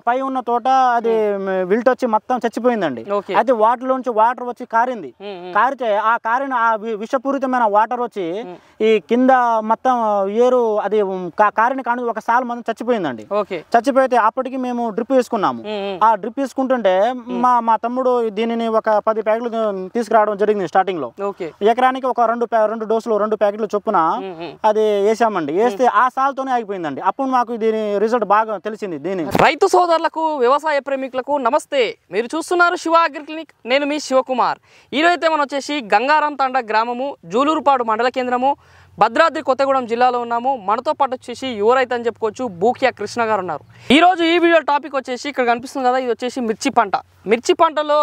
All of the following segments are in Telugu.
పై ఉన్న తోట అది విల్ట్ వచ్చి మొత్తం చచ్చిపోయిందండి. అయితే వాటిలోంచి వాటర్ వచ్చి కారింది. కారితే ఆ కారిన ఆ విషపూరితమైన వాటర్ వచ్చి ఈ కింద మొత్తం ఏరు అది కారిన కానీ ఒక సాల్ మొత్తం చచ్చిపోయిందండి. చచ్చిపోతే అప్పటికి మేము డ్రిప్ వేసుకున్నాము. ఆ డ్రిప్ వేసుకుంటుంటే మా తమ్ముడు దీనిని ఒక 10 ప్యాకెట్లు తీసుకురావడం జరిగింది. స్టార్టింగ్ లో ఎకరానికి ఒక 2 డోసులు 2 ప్యాకెట్లు చొప్పున అది వేసామండి. వేస్తే ఆ సాల్తోనే ఆగిపోయిందండి. అప్పుడు మాకు దీని రిజల్ట్ బాగా తెలిసింది. దీని రైతు సోదరులకు వ్యవసాయ ప్రేమికులకు నమస్తే. మీరు చూస్తున్నారు శివ అగ్రి క్లినిక్. నేను మీ శివకుమార్. ఈరోజైతే మనం వచ్చేసి గంగారం తండ గ్రామము, జూలూరుపాడు మండల కేంద్రము, భద్రాద్రి కొత్తగూడెం జిల్లాలో ఉన్నాము. మనతో పాటు వచ్చేసి యువ రైతు అని చెప్పుకోవచ్చు, బూకియా కృష్ణ గారు ఉన్నారు. ఈరోజు ఈ వీడియో టాపిక్ వచ్చేసి ఇక్కడ కనిపిస్తుంది కదా, ఇది వచ్చేసి మిర్చి పంట. మిర్చి పంటలో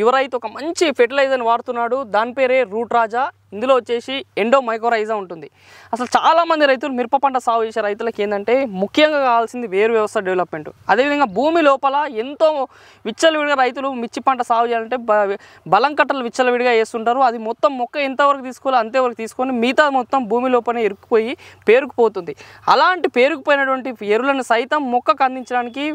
యువ రైతు ఒక మంచి ఫెర్టిలైజర్ని వాడుతున్నాడు. దాని పేరే రూట్ రాజా. ఇందులో వచ్చేసి ఎండోమైకోరైజా ఉంటుంది. అసలు చాలామంది రైతులు మిరప పంట సాగు చేసే రైతులకు ఏంటంటే ముఖ్యంగా కావాల్సింది వేరు వ్యవస్థ డెవలప్మెంట్. అదేవిధంగా భూమి లోపల ఎంతో విచ్చలవిడిగా రైతులు మిర్చి పంట సాగు చేయాలంటే బలం కట్టలు విచ్చలవిడిగా వేస్తుంటారు. అది మొత్తం మొక్క ఎంతవరకు తీసుకోవాలో అంతేవరకు తీసుకొని మిగతా మొత్తం భూమి లోపలనే ఇరుక్కుపోయి పేరుకుపోతుంది. అలాంటి పేరుకుపోయినటువంటి ఎరువులను సైతం మొక్కకు అందించడానికి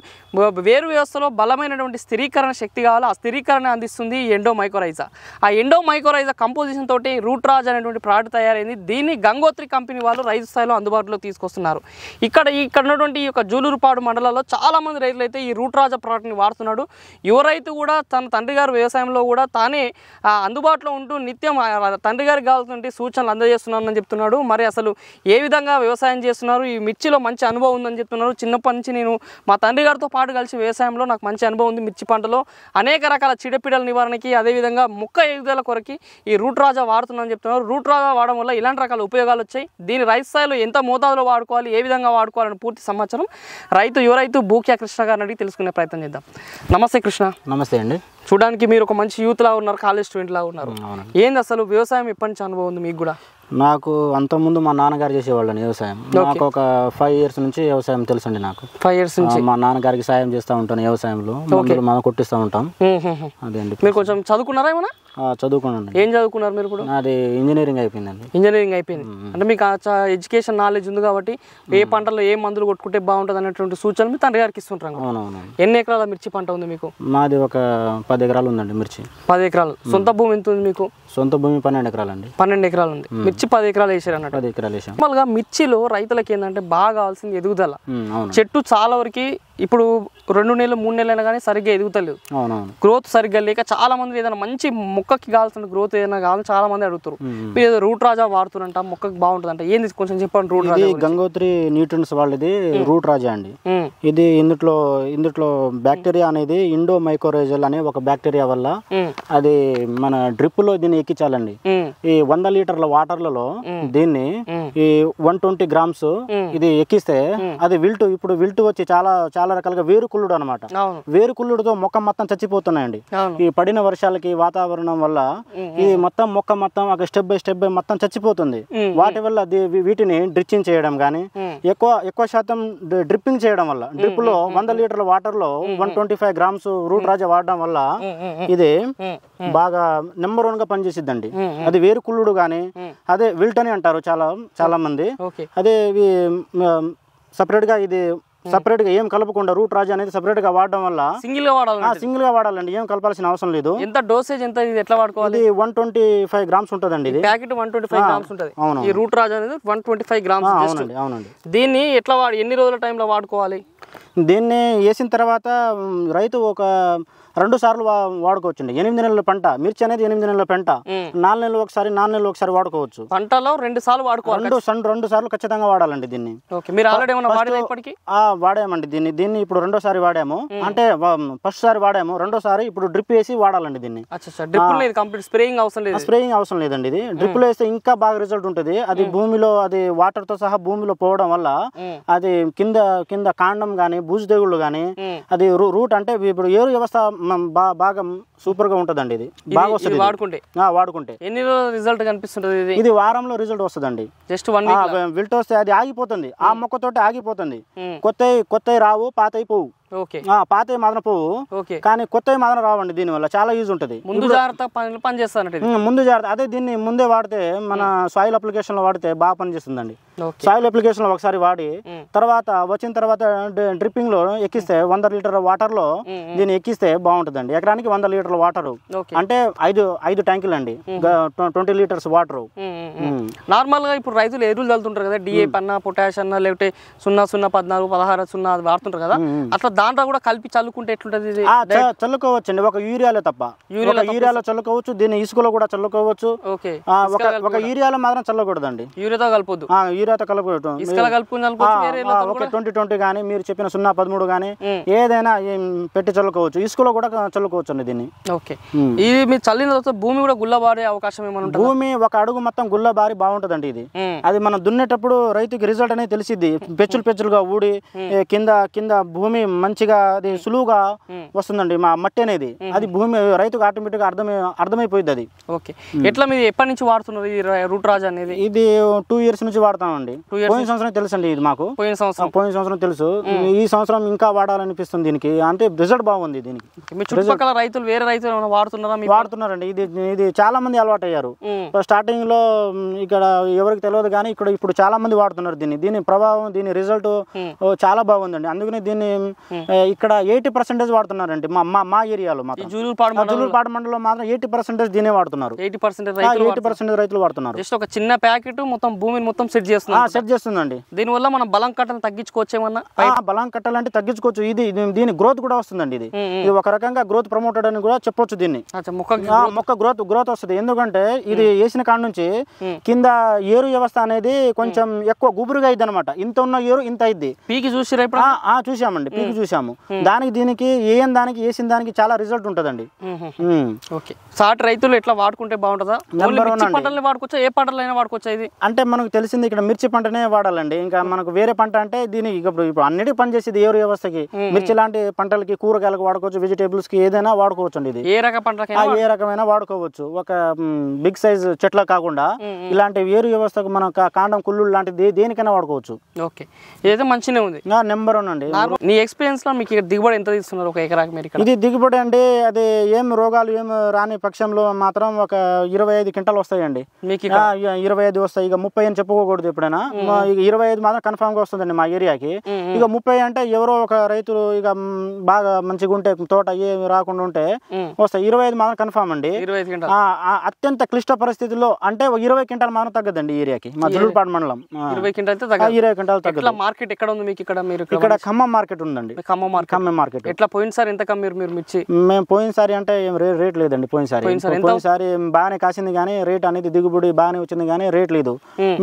వేరు వ్యవస్థలో బలమైనటువంటి స్థిరీకరణ శక్తి కావాలి. ఆ స్థిరీకరణ అందిస్తుంది ఎండోమైకోరైజా. ఆ ఎండోమైకోరైజా కంపోజిషన్ తోటి రూట్ రాజ్ అనేటువంటి ప్రోడక్ట్ తయారైంది. దీన్ని గంగోత్రి కంపెనీ వాళ్ళు రైతు స్థాయిలో అందుబాటులో తీసుకొస్తున్నారు. ఇక్కడ ఉన్నటువంటి ఈ యొక్క జూలూరుపాడు మండలంలో చాలా మంది రైతులు అయితే ఈ రూట్ రాజా ప్రోడక్ట్ని వాడుతున్నాడు. యువ రైతు కూడా తన తండ్రి గారు వ్యవసాయంలో కూడా తానే అందుబాటులో ఉంటూ నిత్యం తండ్రి గారికి కావాల్సిన సూచనలు అందజేస్తున్నానని చెప్తున్నాడు. మరి అసలు ఏ విధంగా వ్యవసాయం చేస్తున్నారు, ఈ మిర్చిలో మంచి అనుభవం ఉందని చెప్తున్నారు. చిన్నప్పటి నుంచి నేను మా తండ్రి గారితో పాటు కలిసి వ్యవసాయంలో నాకు మంచి అనుభవం ఉంది. మిర్చి పంటలో అనేక రకాల చీడపీడల నివారణకి, అదేవిధంగా మొక్క ఎదుగుదల కొరకి ఈ రూట్ రాజా వాడుతున్నాను చెప్తున్నారు. రూట్ రాజా వాడడం వల్ల ఇలాంటి రకాల ఉపయోగాలు వచ్చాయి. దీని రైతు స్థాయిలో ఎంత మోతాదులో వాడుకోవాలి, ఏ విధంగా వాడుకోవాలని పూర్తి సమాచారం యువ రైతు బూకియా కృష్ణ గారిని అడిగి తెలుసుకునే ప్రయత్నం చేద్దాం. నమస్తే కృష్ణ. నమస్తే అండి. చూడడానికి మీరు ఒక మంచి యూత్ లా ఉన్నారు, కాలేజ్ స్టూడెంట్ లా ఉన్నారు. ఏంది అసలు వ్యవసాయం ఎప్పటి నుంచి అనుభవం ఉంది మీకు కూడా? నాకు అంతకుముందు మా నాన్నగారు చేసేవాళ్ళని వ్యవసాయం. నాకు ఒక 5 ఇయర్స్ నుంచి వ్యవసాయం తెలుసండి. నాకు 5 ఇయర్స్ నుంచి మా నాన్నగారికి సాయం చేస్తూ ఉంటాను వ్యవసాయంలో. మనం కొట్టిస్తూ ఉంటాం. అదే అండి. మీరు కొంచెం చదువుకున్నారా ఏమన్నా? చదువుకున్నాను. ఏం చదువుకున్నారు మీరు ఇప్పుడు? అది ఇంజనీరింగ్ అయిపోయిందండి. ఇంజనీరింగ్ అయిపోయింది అంటే మీకు ఎడ్యుకేషన్ నాలెడ్జ్ ఉంది కాబట్టి ఏ పంటలో ఏ మందులు కొట్టుకుంటే బాగుంటుంది అనేటువంటి సూచనలు మీ తండ్రి గారికి ఇస్తుంటారు. అవునవును. ఎన్ని ఎకరాల మిర్చి పంట ఉంది మీకు? మాది ఒక 10 ఎకరాలు ఉందండి మిర్చి. 10 ఎకరాలు. సొంత భూమి ఎంత ఉంది మీకు? సొంత భూమి 12 ఎకరాలండి. 12 ఎకరాలు ఉంది. మిర్చి 10 ఎకరాలు వేసారు అన్నట్టు. 10 ఎకరాలు వేసాం. నార్మల్గా మిర్చిలో రైతులకి ఏంటంటే బాగా కావాల్సింది ఎదుగుదల. చెట్టు చాలా వరకు ఇప్పుడు 2 నెలలు 3 నెలలు అయినా కానీ సరిగ్గా ఎదుగుతలేదు. గ్రోత్ సరిగ్గా లేక చాలా మంది ఏదైనా మంచి మొక్కకి కావాల్సిన గ్రోత్ ఏదైనా కావాలని చాలా మంది అడుగుతారు. మీరు ఏదో రూట్ రాజా వాడుతున్నంట, మొక్కకి బాగుంటుంది అంటే ఏంది కొంచెం చెప్పండి. రూట్ రాజా గంగోత్రి న్యూట్రియన్స్ వాళ్ళది రూట్ రాజా అండి. ఇది ఇందులో బ్యాక్టీరియా అనేది ఎండోమైకోరైజల్ అనే ఒక బ్యాక్టీరియా వల్ల అది మన డ్రిప్ లో దీన్ని ఎక్కించాలండి. ఈ 100 లీటర్ల వాటర్లలో దీన్ని ఈ 120 గ్రామ్స్ ఇది ఎక్కిస్తే అది ఇప్పుడు విల్టు వచ్చి చాలా రకాలుగా వేరుకుళ్ళుడు అనమాట. వేరుకుళ్ళుడుతో మొక్క మొత్తం చచ్చిపోతున్నాయండి. ఈ పడిన వర్షాలకి వాతావరణం వల్ల ఈ మొక్క మొత్తం స్టెప్ బై స్టెప్ మొత్తం చచ్చిపోతుంది. వాటి వల్ల వీటిని డ్రిచ్చింగ్ చేయడం కానీ ఎక్కువ శాతం డ్రిప్పింగ్ చేయడం వల్ల డ్రిప్ లో 100 లీటర్ల వాటర్ లో 125 గ్రామ్స్ రూట్ రాజా వాడడం వల్ల ఇది బాగా నెంబర్ 1 గా పనిచేసిద్దండి. అది వేరుకుళ్ళుడు గానీ అదే విల్ట్ అని అంటారు చాలా మంది. అదే సపరేట్ గా ఏం కలపకుండా రూట్ రాజా అనేది సపరేట్ గా వాడడం వల్ల సింగిల్ గా వాడాలండి. ఏం కలపాల్సిన అవసరం లేదు. ఎంత డోసేజ్ ఎంత ఎట్లా వాడుకోవాలి? 125 గ్రామ్స్ ఉంటదండి. ఇది ప్యాకెట్ 125 గ్రామ్స్ ఉంటది. ఈ రూట్ రాజా అనేది 125 గ్రామ్స్. అవునండి. దీన్ని ఎట్లా ఎన్ని రోజుల టైంలో వాడుకోవాలి? దీన్ని వేసిన తర్వాత రైతు ఒక 2 సార్లు వాడుకోవచ్చండి. 8 నెలల పంట మిర్చి అనేది 8 నెలల పంట. 4 నెలలు ఒకసారి 4 నెలలు ఒకసారి వాడుకోవచ్చు. పంటలో 2 సార్లు వాడుకోవాలి. 2 సార్లు ఖచ్చితంగా వాడాలండి దీన్ని. మీరు ఆల్రెడీ ఏమైనా వాడారా ఇప్పటికి? వాడామండి దీన్ని ఇప్పుడు 2వ సారి వాడాము. అంటే ఫస్ట్ సారి వాడాము, 2వ సారి ఇప్పుడు డ్రిప్ వేసి వాడాలండి దీన్ని. స్ప్రేయింగ్ అవసరం లేదండి. ఇది డ్రిప్ లో వేస్తే ఇంకా బాగా రిజల్ట్ ఉంటుంది. అది భూమిలో అది వాటర్ తో సహా భూమిలో పోవడం వల్ల అది కింద కాండం గానీ బూజు తెగుళ్ళు గానీ అది రూట్ అంటే ఇప్పుడు ఏరు వ్యవస్థ బాగా సూపర్ గా ఉంటదండి. ఇది బాగా వస్తుంది వాడుకుంటే. ఎన్ని రోజులు రిజల్ట్ కనిపిస్తుంటది? ఇది వారంలో రిజల్ట్ వస్తుందండి. జస్ట్ 1 వీక్ విల్ట్ వస్తే అది ఆగిపోతుంది. ఆ మొక్కతోటి ఆగిపోతుంది. కొత్త రావు, పాతయి పోవు. ఓకే పాత మాదన పువ్వు ఓకే కానీ కొత్తవి మాదన రావండి. దీనివల్ల చాలా యూజ్ ఉంటుంది. ముందు జాగ్రత్త పని చేస్తానంటే ముందు జాగ్రత్త. అదే దీన్ని ముందే వాడితే మన సాయిల్ అప్లికేషన్ లో వాడితే బాగా పనిచేస్తుందండి. సాయిల్ అప్లికేషన్ లో ఒకసారి వాడి తర్వాత వచ్చిన తర్వాత డ్రిప్పింగ్ లో ఎక్కిస్తే 100 లీటర్ వాటర్ లో దీన్ని ఎక్కిస్తే బాగుంటుందండి. ఎకరానికి 100 లీటర్ల వాటర్ అంటే 5 ట్యాంకులు అండి, 20 లీటర్స్ వాటర్. నార్మల్ గా ఇప్పుడు రైతులు ఎరువులు చల్లుతుంటారు కదా, డిఏపి అన్న, పొటాష్ అన్న, లేకపోతే 0-0-14, 16-0 వాడుతుంటారు కదా, అట్లా దాంట్లో కూడా కలిపి చల్లుకుంటే ఎట్లుంటది? చల్లుకోవచ్చండి, ఒక యూరియాలో తప్ప. యూరియాలో చల్లుకోవచ్చు, దీన్ని ఇసుకలో కూడా చల్లుకోవచ్చు. ఒక యూరియాలో మాత్రం చల్లకూడదండి, యూరియాతో కలపొద్దు. యూరియాతో కలపకూడదు. ఒక 20-20 కానీ మీరు చెప్పిన 0-13 కానీ ఏదైనా పెట్టి చల్లుకోవచ్చు. ఇసుకలో కూడా చల్లుకోవచ్చు అండి దీన్ని. ఓకే, ఇది మీరు చల్లిన తర్వాత భూమి కూడా గుల్లబారే అవకాశం ఏమైనా ఉంటుంది? భూమి ఒక అడుగు మొత్తం గుల్లబారి బాగుంటుందండి. ఇది అది మనం దున్నేటప్పుడు రైతుకి రిజల్ట్ అనేది తెలిసిద్ది. పెచ్చులుగా ఊడి కింద భూమి మంచిగా అది సులువుగా వస్తుందండి. మా మట్టి అనేది అది భూమి రైతుకు ఆటోమేటిక్ గా అర్థమైపోయింది అది. ఓకే, ఎట్లా మీరు ఎప్పటి నుంచి వాడుతున్నారు ఈ రూట్ రాజ్ అనేది? ఇది 2 years నుంచి వాడతామండి. పోయిన సంవత్సరం తెలుసండి ఇది మాకు. పోయిన సంవత్సరం తెలుసు. ఈ సంవత్సరం ఇంకా వాడాలనిపిస్తుంది దీనికి. అంటే రిజల్ట్ బాగుంది దీనికి. మీ చుట్టుపక్కల రైతులు, వేరే రైతులు ఏమైనా వాడుతున్నారా? వాడుతున్నారండి. ఇది చాలా మంది అలవాటు అయ్యారు. స్టార్టింగ్ లో ఇక్కడ ఎవరికి తెలియదు కానీ ఇప్పుడు చాలా మంది వాడుతున్నారు దీన్ని. దీని ప్రభావం, దీని రిజల్ట్ చాలా బాగుందండి. అందుకని దీన్ని ఇక్కడ 80% వాడుతున్నారండి. మా ఏరియాలో మాత్రం జూలూరుపాడు మండలంలో మాత్రం 80% దీనే వాడుతున్నారు. 80% రైతులు వాడుతున్నారు. జస్ట్ ఒక చిన్న ప్యాకెట్ మొత్తం భూమిని మొత్తం సెట్ చేస్తుందండి. దీని వల్ల మనం బలం కట్టలు తగ్గించుకోవచ్చేమన్నా? బలం కట్టాలంటే తగ్గించుకోవచ్చు. దీని గ్రోత్ కూడా వస్తుందండి. ఇది ఒక రకంగా గ్రోత్ ప్రమోటెడ్ అని కూడా చెప్పొచ్చు దీన్ని. మొక్క గ్రోత్ వస్తుంది. ఎందుకంటే ఇది వేసిన కాడ నుంచి కింద ఏరు వ్యవస్థ అనేది కొంచెం ఎక్కువ గుబురుగా అయింది అనమాట. ఇంత ఉన్న ఏరు ఇంత అయింది. పీకి చూసామండి, పీకి చూసాము. దీనికి వేసిన దానికి చాలా రిజల్ట్ ఉంటదండి. ఓకే, సాటి రైతులు ఎట్లా వాడుకుంటే బాగుంటుందా? పంటలు వాడుకోవచ్చా? ఏ పంటలైనా వాడుకోవచ్చా? ఇది అంటే మనకు తెలిసింది ఇక్కడ మిర్చి పంటనే వాడాలండి. ఇంకా మనకు వేరే పంట అంటే దీనికి ఇప్పుడు అన్నిటికీ పనిచేసేది ఏరు వ్యవస్థకి. మిర్చి లాంటి పంటలకి, కూరగాయలకు వాడుకోవచ్చు, వెజిటేబుల్స్ కి ఏదైనా వాడుకోవచ్చు అండి. ఇది ఏ రక పంట ఏ రకమైన వాడుకోవచ్చు. ఒక బిగ్ సైజ్ చెట్ల కాకుండా ఇలాంటి ఏరు వ్యవస్థకు మన కాండం, కుళ్ళు లాంటిది దేనికైనా వాడుకోవచ్చు. ఓకే, ఇదైతే మంచిగా ఉంది. నెంబర్ 1 అండి. నీ ఎక్స్పీరియన్స్ లో మీకు దిగుబడి ఎంత తీస్తున్నారు ఒక ఎకరాకి మీరు? ఇది దిగుబడి అండి, అది ఏం రోగాలు ఏం రాని పక్షంలో మాత్రం ఒక 25 క్వింటాలు వస్తాయండి. 25 వస్తాయి. ఇక 30 అని చెప్పుకోకూడదు ఎప్పుడైనా. ఇక 25 మాత్రం కన్ఫామ్ గా వస్తుందండి మా ఏరియాకి. ఇక 30 అంటే ఎవరో ఒక రైతులు ఇక బాగా మంచిగా ఉంటే, తోట ఏమి రాకుండా ఉంటే వస్తాయి. 25 మాత్రం కన్ఫామ్ అండి. అత్యంత క్లిష్ట పరిస్థితుల్లో అంటే 20 క్వింటాలు మాత్రం తగ్గదండి ఈ ఏరియాకి. మా జూలూరుపాడు మండలం 20 క్వింటాలు తగ్గదు. మార్కెట్ ఎక్కడ ఉంది మీకు? ఇక్కడ ఖమ్మం మార్కెట్ ఉందండి. ఖమ్మం మార్కెట్ ఎట్లా? పోయినసారి ఎంత మీరు మిర్చి? మేము పోయినసారి అంటే రేట్ లేదండి. పోయినసారి బాగానే కాసింది కానీ రేట్ అనేది దిగుబడి బాగానే వచ్చింది కానీ రేట్ లేదు.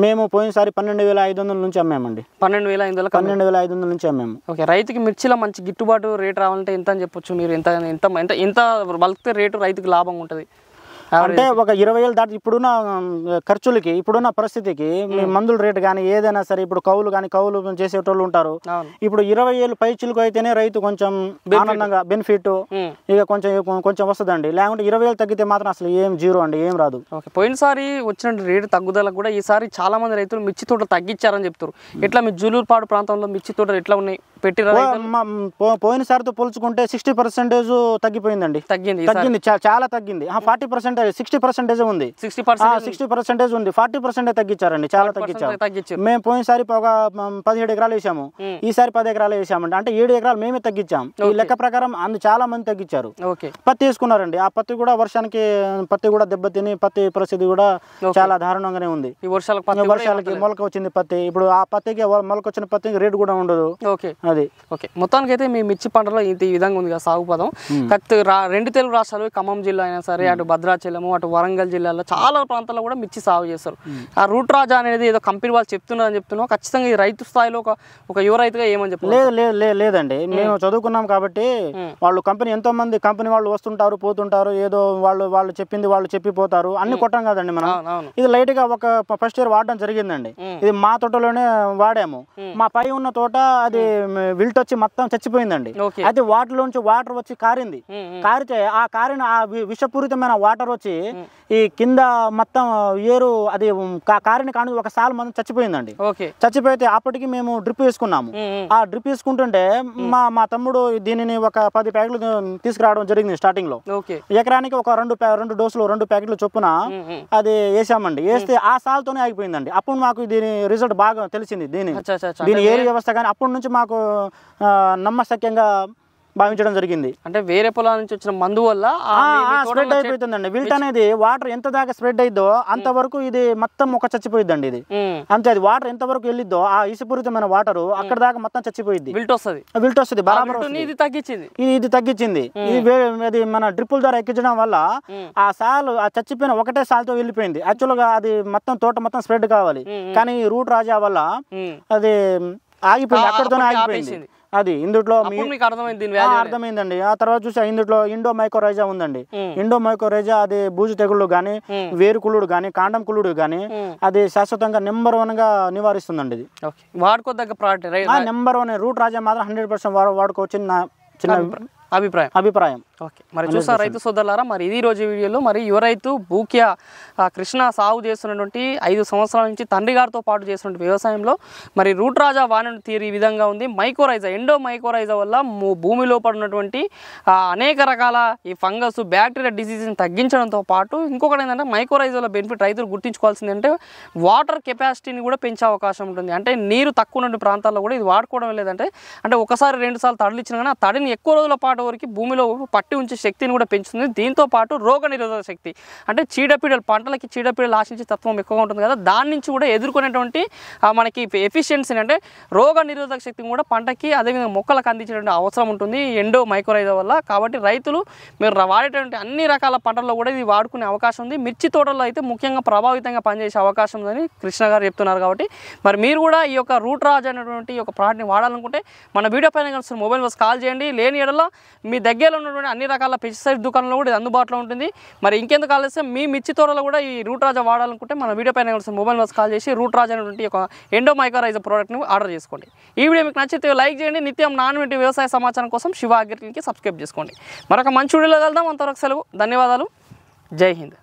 మేము పోయినసారి 12,500 నుంచి అమ్మామండి. 12,500 నుంచి అమ్మాము. ఓకే, రైతుకి మిర్చిలో మంచి గిట్టుబాటు రేట్ రావాలంటే ఎంత అని చెప్పొచ్చు మీరు? ఎంత వలికితే రేటు రైతుకి లాభం ఉంటుంది? అంటే ఒక 20,000 దాటి ఇప్పుడున్న ఖర్చులకి, ఇప్పుడున్న పరిస్థితికి మందుల రేటు కానీ ఏదైనా సరే, ఇప్పుడు కౌలు చేసేటోళ్ళు ఉంటారు. ఇప్పుడు 20,000 పైచిలకు అయితేనే రైతు కొంచెం ఆనందంగా బెనిఫిట్ ఇక కొంచెం వస్తుందండి. లేకుంటే 20,000 తగ్గితే మాత్రం అసలు ఏం జీరో అండి, ఏం రాదు. పోయినసారి వచ్చిన రేటు తగ్గుదలకు కూడా ఈసారి చాలా మంది రైతులు మిర్చి తోటలు తగ్గించారని చెప్తారు. ఎట్లా మీ జూలూరుపాడు ప్రాంతంలో మిర్చి తోటలు ఎట్లా ఉన్నాయి? పోయినసారితో పోల్చుకుంటే 60% తగ్గిపోయిందండి. తగ్గింది, చాలా తగ్గింది. 40%, 60% ఉంది. 60% ఉంది. 40% తగ్గించారండి, చాలా తగ్గించారు. మేము పోయినసారి ఒక 17 ఎకరాలు వేసాము, ఈసారి 10 ఎకరాలు వేసామండి. అంటే 7 ఎకరాలు మేమే తగ్గించాం. ఈ లెక్క ప్రకారం చాలా మంది తగ్గించారు. పత్తి వేసుకున్నారండి. ఆ పత్తి కూడా వర్షానికి కూడా దెబ్బతిని పత్తి పరిస్థితి కూడా చాలా దారుణంగానే ఉంది. వర్షాలకి మొలక వచ్చింది పత్తి. ఇప్పుడు ఆ పత్తికి మొలక వచ్చిన పత్తికి రేటు కూడా ఉండదు. అది ఓకే, మొత్తానికి అయితే మీ మిర్చి పంటలో ఈ విధంగా ఉంది కదా సాగు పదం. రెండు తెలుగు రాష్ట్రాలు, ఖమ్మం జిల్లా అయినా సరే, అటు భద్రాచలము, అటు వరంగల్ జిల్లాలో చాలా ప్రాంతాల్లో కూడా మిర్చి సాగు చేస్తారు. ఆ రూట్ రాజా అనేది ఏదో కంపెనీ వాళ్ళు చెప్తున్నారని ఖచ్చితంగా ఈ రైతు స్థాయిలో ఒక యువ రైతుగా ఏమని చెప్పారు? లేదండి, మేము చదువుకున్నాం కాబట్టి వాళ్ళు ఎంతో మంది కంపెనీ వాళ్ళు వస్తుంటారు, పోతుంటారు. ఏదో వాళ్ళు చెప్పింది వాళ్ళు చెప్పిపోతారు. అన్ని కొట్టం కదండి మనం. ఇది లైట్ గా ఒక ఫస్ట్ ఇయర్ వాడడం జరిగిందండి. ఇది మా తోటలోనే వాడాము. మా పై ఉన్న తోట అది విల్ట్ వచ్చి మొత్తం చచ్చిపోయిందండి. అయితే వాటర్లోంచి వాటర్ వచ్చి కారింది. కారితే ఆ విషపూరితమైన వాటర్ వచ్చి ఈ కింద మొత్తం ఏరు అది కారిన కానీ ఒక సాల్ మొత్తం చచ్చిపోయిందండి. చచ్చిపోతే అప్పటికి మేము డ్రిప్ వేసుకున్నాము. ఆ డ్రిప్ వేసుకుంటుంటే మా తమ్ముడు దీనిని ఒక 10 ప్యాకెట్లు తీసుకురావడం జరిగింది. స్టార్టింగ్ లో ఎకరానికి ఒక 2 డోసులు 2 ప్యాకెట్లు చొప్పున అది వేసామండి. వేస్తే ఆ సాల్తోనే ఆగిపోయిందండి. అప్పుడు మాకు దీని రిజల్ట్ బాగా తెలిసింది. దీని ఏరు వ్యవస్థ కానీ అప్పటి నుంచి మాకు నమ్మశక్యంగా భావించడం జరిగింది. అంటే వేరే పొలాల నుంచి వచ్చిన మందు వల్ల స్ప్రెడ్ అయిపోతుందండి. విల్ట్ అనేది వాటర్ ఎంత దాకా స్ప్రెడ్ అయిద్దో అంతవరకు ఇది మొత్తం మొక్క చచ్చిపోయిద్దండి. ఇది అంతే, అది వాటర్ ఎంత వరకు వెళ్ళిద్దో ఆ ఇసుపూరితమైన వాటర్ అక్కడ దాకా మొత్తం చచ్చిపోయిద్ది. విల్ట్ వస్తుంది బరాబర్. ఇది తగ్గించింది. ఇది మన డ్రిప్పుల ద్వారా ఎక్కించడం వల్ల ఆ సాల్ ఆ చచ్చిపోయిన ఒకటే సాల్తో వెళ్ళిపోయింది. యాక్చువల్ గా అది మొత్తం తోట మొత్తం స్ప్రెడ్ కావాలి, కానీ రూట్ రాజా వల్ల అది ఆగిపోయింది, అక్కడితోనే ఆగిపోయింది. అది ఇందులో అర్థమైందండి. ఆ తర్వాత చూసా ఇందులో ఇండో మైకోరైజా ఉందండి. ఇండో మైకోరైజా అది బూజు తెగుళ్ళు గానీ, వేరు కుళ్ళుడు గానీ, కాండం కుళ్ళుడు గానీ అది శాశ్వతంగా నెంబర్ 1 గా నివారిస్తుందండి. ఇది వాడుకోదగ్గ ప్రోడక్ట్. నెంబర్ 1 రూట్ రాజా మాత్రం 100% వాడుకోవచ్చు నా చిన్న అభిప్రాయం. ఓకే, మరి చూసారు రైతు సోదరులారా, మరి ఇది రోజు వీడియోలో మరి యువ రైతు భూక్యా కృష్ణ సాగు చేస్తున్నటువంటి 5 సంవత్సరాల నుంచి తండ్రి గారితో పాటు చేస్తున్న వ్యవసాయంలో మరి రూట్ రాజా వానను తీరు ఈ విధంగా ఉంది. మైకోరైజా, ఎండో మైకోరైజా వల్ల భూమిలో పడినటువంటి అనేక రకాల ఈ ఫంగస్, బ్యాక్టీరియా డిసీజ్ని తగ్గించడంతో పాటు ఇంకొకటి ఏంటంటే మైకోరైజాల బెనిఫిట్ రైతులు గుర్తించుకోవాల్సింది అంటే వాటర్ కెపాసిటీని కూడా పెంచే అవకాశం ఉంటుంది. అంటే నీరు తక్కువ ఉన్న ప్రాంతాల్లో కూడా ఇది వాడుకోవడం లేదంటే అంటే ఒకసారి 2 సార్లు తడులు ఇచ్చినా కానీ ఆ తడిని ఎక్కువ రోజుల పాటు వరకు భూమిలో పట్టి ఉంచే శక్తిని కూడా పెంచుతుంది. దీంతో పాటు రోగ నిరోధక శక్తి అంటే చీడపీడలు, పంటలకి చీడపీడలు ఆశించే తత్వం ఎక్కువగా ఉంటుంది కదా, దాని నుంచి కూడా ఎదుర్కొనేటువంటి మనకి ఎఫిషియన్సీ అంటే రోగ నిరోధక శక్తిని కూడా పంటకి అదేవిధంగా మొక్కలకు అందించేటువంటి అవసరం ఉంటుంది ఎండో మైకోరైజా వల్ల. కాబట్టి రైతులు మీరు వాడేటువంటి అన్ని రకాల పంటల్లో కూడా ఇది వాడుకునే అవకాశం ఉంది. మిర్చి తోటల్లో అయితే ముఖ్యంగా ప్రభావితంగా పనిచేసే అవకాశం ఉందని కృష్ణ గారు చెప్తున్నారు. కాబట్టి మరి మీరు కూడా ఈ యొక్క రూట్ రాజ్ అనేటువంటి ఈ యొక్క ప్రోడక్ట్ని వాడాలనుకుంటే మన వీడియో పైన కనుక మొబైల్ బస్ కాల్ చేయండి. లేని ఎడలో మీ దగ్గరలో ఉన్నటువంటి అన్ని రకాల పెస్టిసైడ్ దుకాణంలో కూడా ఇది అందుబాటులో ఉంటుంది. మరి ఇంకెందుకు ఆలస్యం, మీ మిర్చి తోటలో కూడా ఈ రూట్ రాజా వాడాలనుకుంటే మన వీడియో పైన మొబైల్ బస్ కాల్ చేసి రూట్ రాజా అనేటువంటి ఒక ఎండో మైకోరైజా ప్రోడక్ట్ని ఆర్డర్ చేసుకోండి. ఈ వీడియో మీకు నచ్చితే లైక్ చేయండి. నిత్యం నాన్ వ్యవసాయ సమాచారం కోసం శివ అగ్రికల్చర్కి సబ్స్క్రైబ్ చేసుకోండి. మరొక మంచి వీడియోలో కలుద్దాం. అంతవరకు సెలవు. ధన్యవాదాలు. జై హింద్.